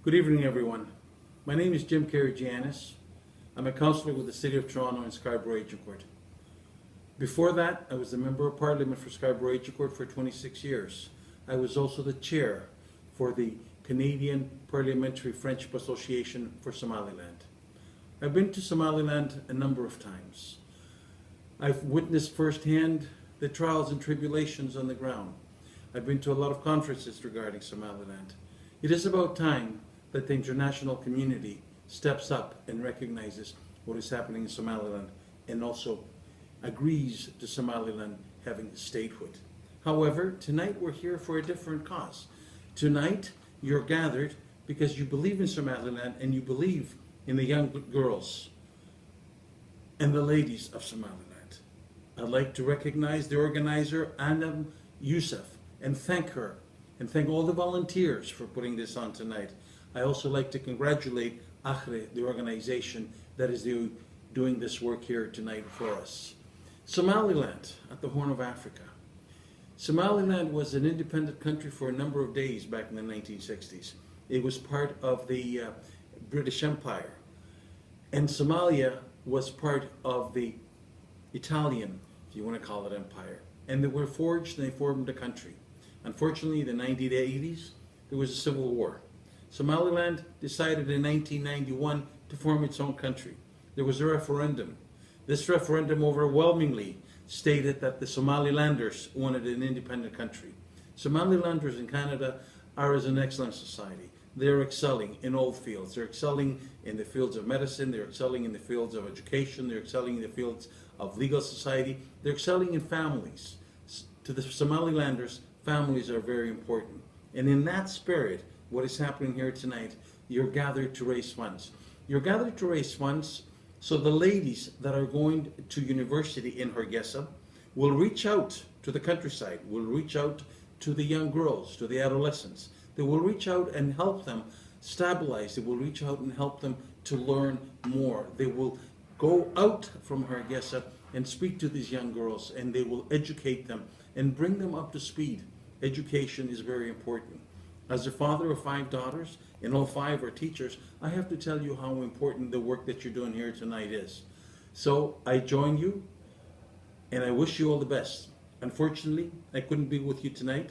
Good evening, everyone. My name is Jim Karygiannis. I'm a councillor with the City of Toronto and Scarborough Agincourt. Before that, I was a Member of Parliament for Scarborough Agincourt for 26 years. I was also the chair for the Canadian Parliamentary Friendship Association for Somaliland. I've been to Somaliland a number of times. I've witnessed firsthand the trials and tribulations on the ground. I've been to a lot of conferences regarding Somaliland. It is about time that the international community steps up and recognizes what is happening in Somaliland and also agrees to Somaliland having statehood. However, tonight we're here for a different cause. Tonight you're gathered because you believe in Somaliland and you believe in the young girls and the ladies of Somaliland. I'd like to recognize the organizer, Anna Youssef, and thank her and thank all the volunteers for putting this on tonight. I also like to congratulate AHRE, the organization that is doing this work here tonight for us. Somaliland at the Horn of Africa. Somaliland was an independent country for a number of days back in the 1960s. It was part of the British Empire. And Somalia was part of the Italian, if you want to call it, empire. And they were forged and they formed a country. Unfortunately, in the 1980s, there was a civil war. Somaliland decided in 1991 to form its own country. There was a referendum. This referendum overwhelmingly stated that the Somalilanders wanted an independent country. Somalilanders in Canada are as an excellent society. They're excelling in all fields. They're excelling in the fields of medicine. They're excelling in the fields of education. They're excelling in the fields of legal society. They're excelling in families. To the Somalilanders, families are very important. And in that spirit, what is happening here tonight, you're gathered to raise funds. You're gathered to raise funds so the ladies that are going to university in Hargeisa will reach out to the countryside, will reach out to the young girls, to the adolescents. They will reach out and help them stabilize. They will reach out and help them to learn more. They will go out from Hargeisa and speak to these young girls, and they will educate them and bring them up to speed. Education is very important. As a father of 5 daughters, and all 5 are teachers, I have to tell you how important the work that you're doing here tonight is. So I join you, and I wish you all the best. Unfortunately, I couldn't be with you tonight,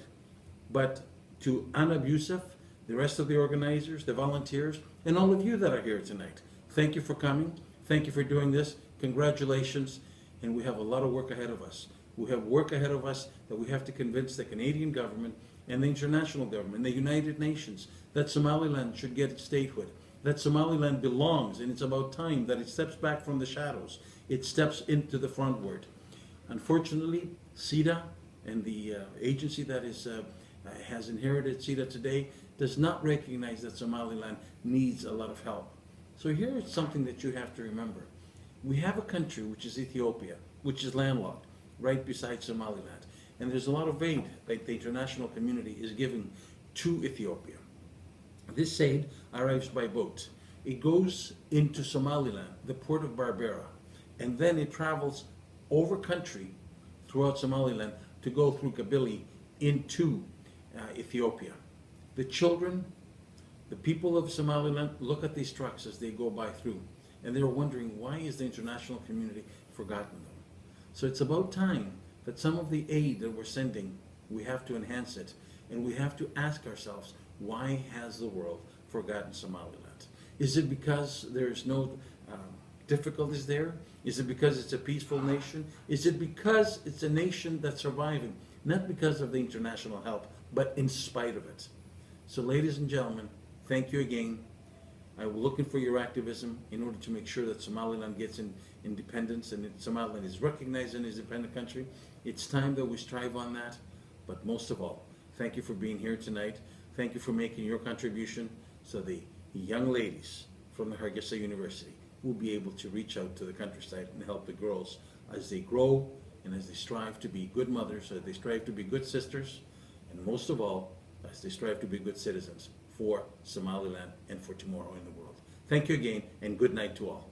but to Anna Youssef, the rest of the organizers, the volunteers, and all of you that are here tonight, thank you for coming. Thank you for doing this. Congratulations, and we have a lot of work ahead of us. We have work ahead of us that we have to convince the Canadian government and the international government, the United Nations, that Somaliland should get its statehood, that Somaliland belongs, and it's about time that it steps back from the shadows. It steps into the frontward. Unfortunately, CEDA and the agency that has inherited CEDA today does not recognize that Somaliland needs a lot of help. So here is something that you have to remember. We have a country, which is Ethiopia, which is landlocked, right beside Somaliland. And there's a lot of aid that the international community is giving to Ethiopia. This aid arrives by boat. It goes into Somaliland, the port of Berbera, and then it travels over country throughout Somaliland to go through Kabili into Ethiopia. The children, the people of Somaliland look at these trucks as they go by through, and they're wondering, why is the international community forgotten them? So it's about time that some of the aid that we're sending, we have to enhance it, and we have to ask ourselves, why has the world forgotten Somaliland? Is it because there's no difficulties there? Is it because it's a peaceful nation? Is it because it's a nation that's surviving? Not because of the international help, but in spite of it. So ladies and gentlemen, thank you again. I'm looking for your activism in order to make sure that Somaliland gets independence and that Somaliland is recognized as an independent country. It's time that we strive on that. But most of all, thank you for being here tonight. Thank you for making your contribution so the young ladies from the Hargeisa University will be able to reach out to the countryside and help the girls as they grow and as they strive to be good mothers, as they strive to be good sisters, and most of all, as they strive to be good citizens for Somaliland and for tomorrow in the world. Thank you again, and good night to all.